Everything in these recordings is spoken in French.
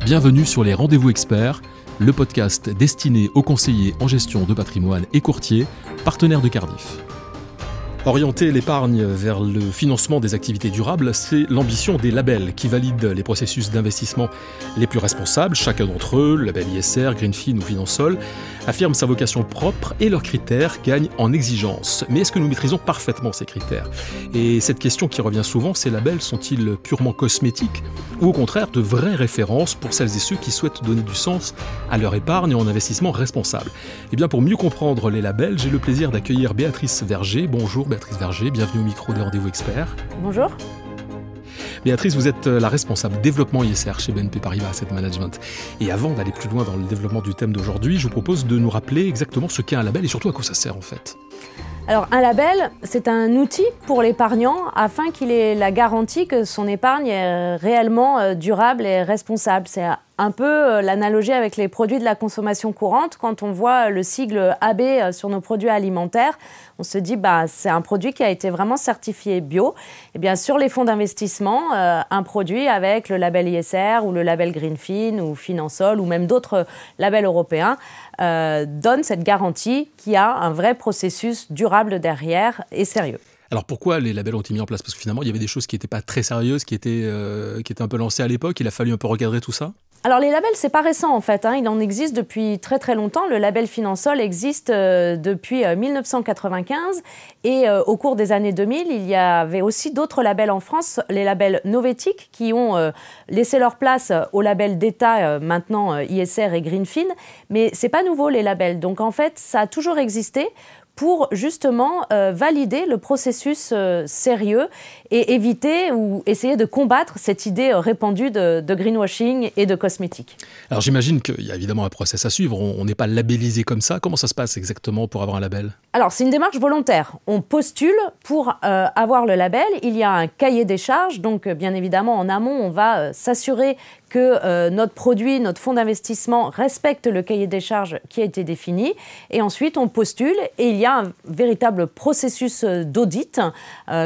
Bienvenue sur les Rendez-vous Experts, le podcast destiné aux conseillers en gestion de patrimoine et courtiers, partenaires de Cardif. Orienter l'épargne vers le financement des activités durables, c'est l'ambition des labels qui valident les processus d'investissement les plus responsables. Chacun d'entre eux, le label ISR, Greenfin ou Finansol, affirme sa vocation propre et leurs critères gagnent en exigence. Mais est-ce que nous maîtrisons parfaitement ces critères ? Et cette question qui revient souvent, ces labels sont-ils purement cosmétiques ou au contraire de vraies références pour celles et ceux qui souhaitent donner du sens à leur épargne en investissement responsable ? Eh bien, pour mieux comprendre les labels, j'ai le plaisir d'accueillir Béatrice Verger. Bonjour Béatrice Verger, bienvenue au micro des Rendez-vous Experts. Bonjour. Béatrice, vous êtes la responsable développement ISR chez BNP Paribas Asset Management. Et avant d'aller plus loin dans le développement du thème d'aujourd'hui, je vous propose de nous rappeler exactement ce qu'est un label et surtout à quoi ça sert en fait. Alors un label, c'est un outil pour l'épargnant afin qu'il ait la garantie que son épargne est réellement durable et responsable. C'est un peu l'analogie avec les produits de la consommation courante. Quand on voit le sigle AB sur nos produits alimentaires, on se dit c'est un produit qui a été vraiment certifié bio. Et bien sur les fonds d'investissement, un produit avec le label ISR ou le label Greenfin ou Finansol ou même d'autres labels européens donne cette garantie qu'il y a un vrai processus durable derrière et sérieux. Alors pourquoi les labels ont été mis en place ? Parce que finalement, il y avait des choses qui n'étaient pas très sérieuses, qui étaient un peu lancées à l'époque. Il a fallu un peu recadrer tout ça ? Alors les labels, c'est pas récent en fait, il en existe depuis très très longtemps. Le label Finansol existe depuis 1995 et au cours des années 2000, il y avait aussi d'autres labels en France, les labels Novetic qui ont laissé leur place au label d'État maintenant ISR et Greenfin, mais c'est pas nouveau les labels. Donc en fait, ça a toujours existé pour justement valider le processus sérieux et éviter ou essayer de combattre cette idée répandue de greenwashing et de cosmétique. Alors j'imagine qu'il y a évidemment un process à suivre, on n'est pas labellisé comme ça. Comment ça se passe exactement pour avoir un label ? Alors c'est une démarche volontaire. On postule pour avoir le label, il y a un cahier des charges, donc bien évidemment en amont on va s'assurer que notre produit, notre fonds d'investissement respecte le cahier des charges qui a été défini. Et ensuite, on postule et il y a un véritable processus d'audit,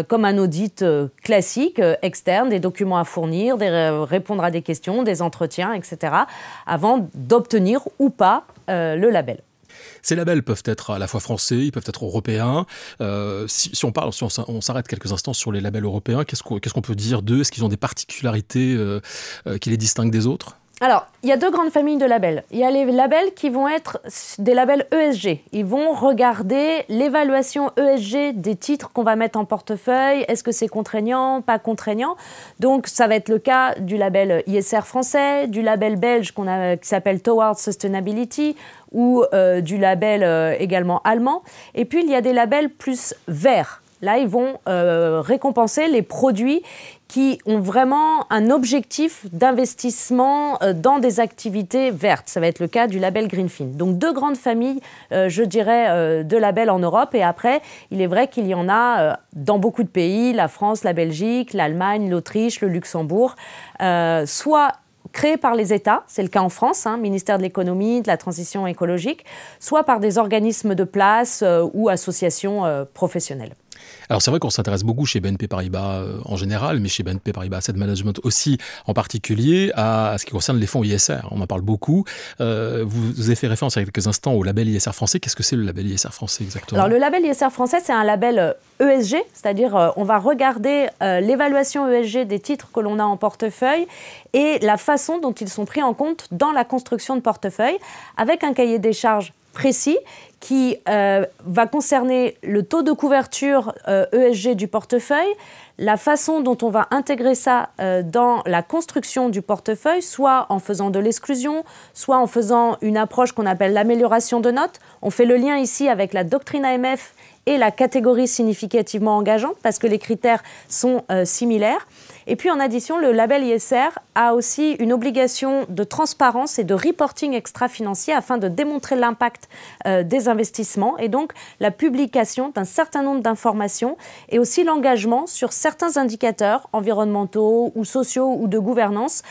comme un audit classique, externe, des documents à fournir, répondre à des questions, des entretiens, etc., avant d'obtenir ou pas le label. Ces labels peuvent être à la fois français, ils peuvent être européens. Si on s'arrête quelques instants sur les labels européens, qu'est-ce qu'on peut dire d'eux ? Est-ce qu'ils ont des particularités qui les distinguent des autres ? Alors, il y a deux grandes familles de labels. Il y a les labels qui vont être des labels ESG. Ils vont regarder l'évaluation ESG des titres qu'on va mettre en portefeuille. Est-ce que c'est contraignant, pas contraignant ? Donc, ça va être le cas du label ISR français, du label belge qui s'appelle Towards Sustainability ou du label également allemand. Et puis, il y a des labels plus verts. Là, ils vont récompenser les produits qui ont vraiment un objectif d'investissement dans des activités vertes. Ça va être le cas du label Greenfin. Donc deux grandes familles, je dirais, de labels en Europe. Et après, il est vrai qu'il y en a dans beaucoup de pays, la France, la Belgique, l'Allemagne, l'Autriche, le Luxembourg, soit créés par les États, c'est le cas en France, ministère de l'économie, de la transition écologique, soit par des organismes de place ou associations professionnelles. Alors c'est vrai qu'on s'intéresse beaucoup chez BNP Paribas en général, mais chez BNP Paribas Asset Management aussi en particulier à ce qui concerne les fonds ISR. On en parle beaucoup. Vous avez fait référence il y a quelques instants au label ISR français. Qu'est-ce que c'est le label ISR français exactement ? Alors le label ISR français, c'est un label ESG, c'est-à-dire on va regarder l'évaluation ESG des titres que l'on a en portefeuille et la façon dont ils sont pris en compte dans la construction de portefeuille avec un cahier des charges précis qui va concerner le taux de couverture ESG du portefeuille, la façon dont on va intégrer ça dans la construction du portefeuille, soit en faisant de l'exclusion, soit en faisant une approche qu'on appelle l'amélioration de notes. On fait le lien ici avec la doctrine AMF et la catégorie significativement engageante parce que les critères sont similaires. Et puis en addition, le label ISR a aussi une obligation de transparence et de reporting extra-financier afin de démontrer l'impact des investissements et donc la publication d'un certain nombre d'informations et aussi l'engagement sur certains indicateurs environnementaux ou sociaux ou de gouvernance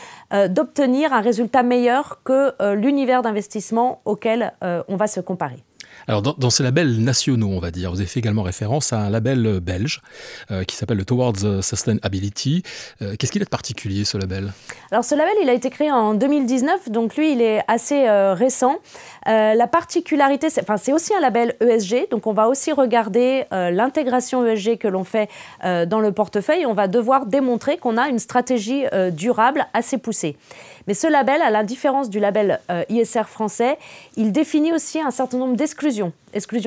d'obtenir un résultat meilleur que l'univers d'investissement auquel on va se comparer. Alors dans ces labels nationaux, on va dire, vous avez fait également référence à un label belge qui s'appelle le Towards Sustainability. Qu'est-ce qu'il a de particulier, ce label? Alors ce label, il a été créé en 2019, donc lui, il est assez récent. La particularité, c'est aussi un label ESG, donc on va aussi regarder l'intégration ESG que l'on fait dans le portefeuille. On va devoir démontrer qu'on a une stratégie durable assez poussée. Mais ce label, à la différence du label ISR français, il définit aussi un certain nombre d'exclusions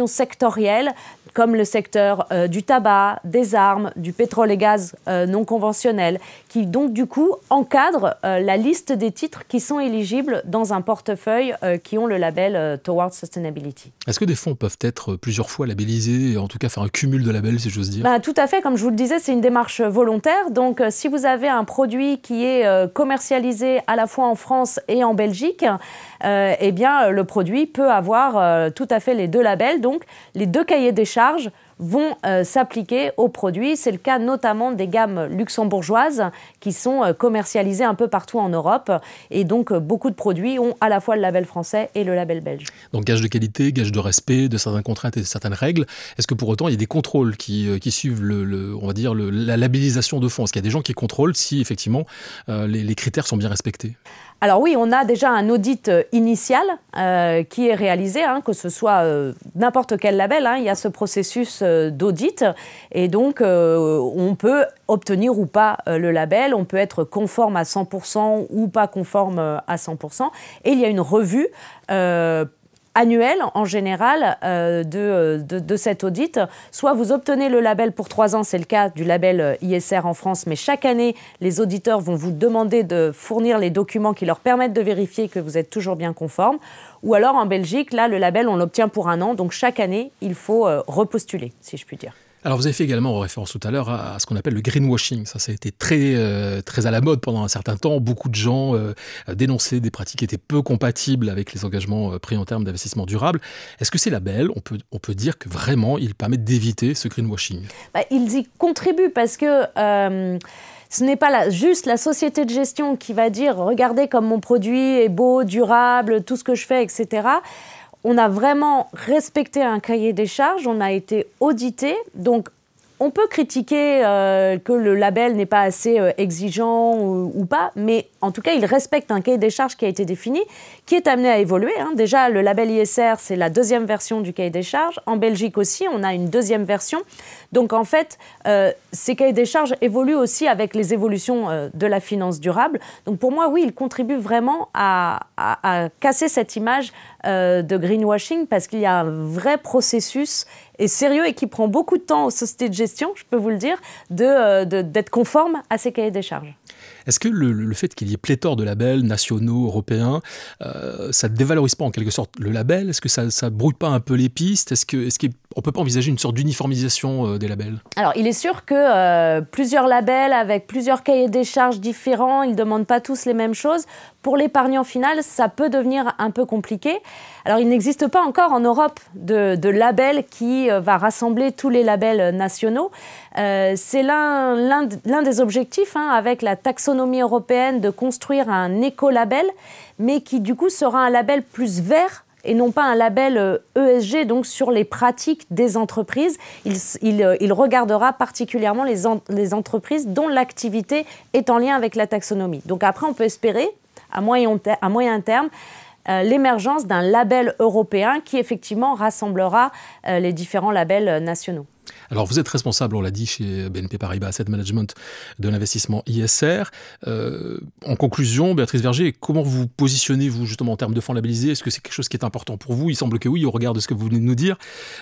sectorielles, comme le secteur du tabac, des armes, du pétrole et gaz non conventionnels, qui donc du coup encadrent la liste des titres qui sont éligibles dans un portefeuille qui ont le label Towards Sustainability. Est-ce que des fonds peuvent être plusieurs fois labellisés, en tout cas faire un cumul de labels, si j'ose dire? Tout à fait, comme je vous le disais, c'est une démarche volontaire. Donc si vous avez un produit qui est commercialisé à la fois en France et en Belgique, eh bien le produit peut avoir tout à fait les deux labels. Donc les deux cahiers des charges vont s'appliquer aux produits. C'est le cas notamment des gammes luxembourgeoises qui sont commercialisées un peu partout en Europe. Et donc, beaucoup de produits ont à la fois le label français et le label belge. Donc, gage de qualité, gage de respect de certaines contraintes et de certaines règles. Est-ce que pour autant, il y a des contrôles qui suivent on va dire la labellisation de fonds? Est-ce qu'il y a des gens qui contrôlent si, effectivement, les critères sont bien respectés? Alors oui, on a déjà un audit initial qui est réalisé, que ce soit n'importe quel label, il y a ce processus d'audit et donc on peut obtenir ou pas le label, on peut être conforme à 100% ou pas conforme à 100% et il y a une revue annuel en général de cet audit. Soit vous obtenez le label pour 3 ans, c'est le cas du label ISR en France, mais chaque année, les auditeurs vont vous demander de fournir les documents qui leur permettent de vérifier que vous êtes toujours bien conforme. Ou alors en Belgique, là, le label, on l'obtient pour 1 an, donc chaque année, il faut repostuler, si je puis dire. Alors vous avez fait également référence tout à l'heure à ce qu'on appelle le greenwashing. Ça a été très à la mode pendant un certain temps. Beaucoup de gens dénonçaient des pratiques qui étaient peu compatibles avec les engagements pris en termes d'investissement durable. Est-ce que ces labels, on peut dire que vraiment ils permettent d'éviter ce greenwashing? Ils y contribuent parce que ce n'est pas juste la société de gestion qui va dire « Regardez comme mon produit est beau, durable, tout ce que je fais, etc. » On a vraiment respecté un cahier des charges, on a été audité. Donc, on peut critiquer que le label n'est pas assez exigeant ou pas, mais en tout cas, il respecte un cahier des charges qui a été défini, qui est amené à évoluer. Déjà, le label ISR, c'est la 2e version du cahier des charges. En Belgique aussi, on a une 2e version. Donc, en fait, ces cahiers des charges évoluent aussi avec les évolutions de la finance durable. Donc, pour moi, oui, ils contribuent vraiment à casser cette image de greenwashing parce qu'il y a un vrai processus et sérieux et qui prend beaucoup de temps aux sociétés de gestion, je peux vous le dire, d'être conforme à ces cahiers des charges. Est-ce que le fait qu'il y ait pléthore de labels nationaux, européens, ça ne dévalorise pas en quelque sorte le label? Est-ce que ça ne brouille pas un peu les pistes? Est-ce qu'on ne peut pas envisager une sorte d'uniformisation des labels? Alors, il est sûr que plusieurs labels avec plusieurs cahiers des charges différents, ils ne demandent pas tous les mêmes choses. Pour l'épargnant final, ça peut devenir un peu compliqué. Alors, il n'existe pas encore en Europe de label qui va rassembler tous les labels nationaux. C'est l'un des objectifs avec la taxonomie européenne de construire un écolabel, mais qui du coup sera un label plus vert et non pas un label ESG, donc sur les pratiques des entreprises. Il regardera particulièrement les entreprises dont l'activité est en lien avec la taxonomie. Donc après, on peut espérer, à moyen terme, l'émergence d'un label européen qui effectivement rassemblera les différents labels nationaux. Alors vous êtes responsable, on l'a dit, chez BNP Paribas Asset Management de l'investissement ISR. En conclusion, Béatrice Verger, comment vous positionnez-vous justement en termes de fonds labellisés? Est-ce que c'est quelque chose qui est important pour vous? Il semble que oui, au regard de ce que vous venez de nous dire.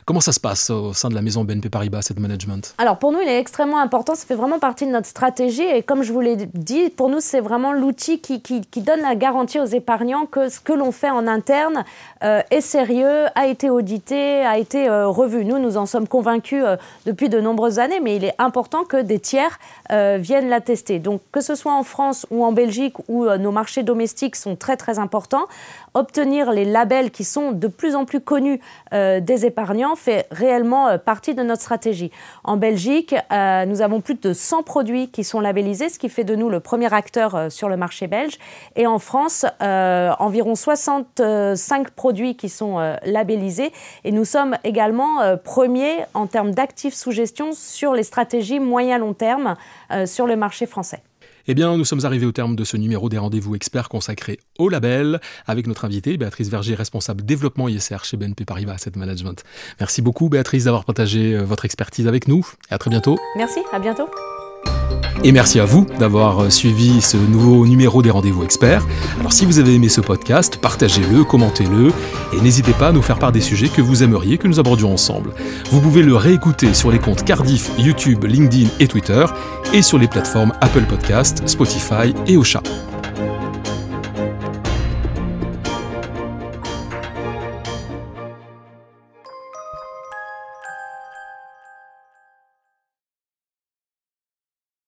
Comment ça se passe au sein de la maison BNP Paribas Asset Management? Alors pour nous, il est extrêmement important, ça fait vraiment partie de notre stratégie et comme je vous l'ai dit, pour nous, c'est vraiment l'outil qui donne la garantie aux épargnants que ce que l'on fait en interne est sérieux, a été audité, a été revu. Nous en sommes convaincus depuis de nombreuses années, mais il est important que des tiers viennent la tester. Donc, que ce soit en France ou en Belgique, où nos marchés domestiques sont très, très importants, obtenir les labels qui sont de plus en plus connus des épargnants fait réellement partie de notre stratégie. En Belgique, nous avons plus de 100 produits qui sont labellisés, ce qui fait de nous le premier acteur sur le marché belge. Et en France, environ 65 produits qui sont labellisés. Et nous sommes également premiers en termes d'actifs sous gestion sur les stratégies moyen-long terme sur le marché français. Eh bien, nous sommes arrivés au terme de ce numéro des rendez-vous experts consacré au label, avec notre invitée Béatrice Vergier, responsable développement ISR chez BNP Paribas Asset Management. Merci beaucoup Béatrice d'avoir partagé votre expertise avec nous et à très bientôt. Merci, à bientôt. Et merci à vous d'avoir suivi ce nouveau numéro des rendez-vous experts. Alors si vous avez aimé ce podcast, partagez-le, commentez-le et n'hésitez pas à nous faire part des sujets que vous aimeriez que nous abordions ensemble. Vous pouvez le réécouter sur les comptes Cardiff, YouTube, LinkedIn et Twitter et sur les plateformes Apple Podcasts, Spotify et Ocha.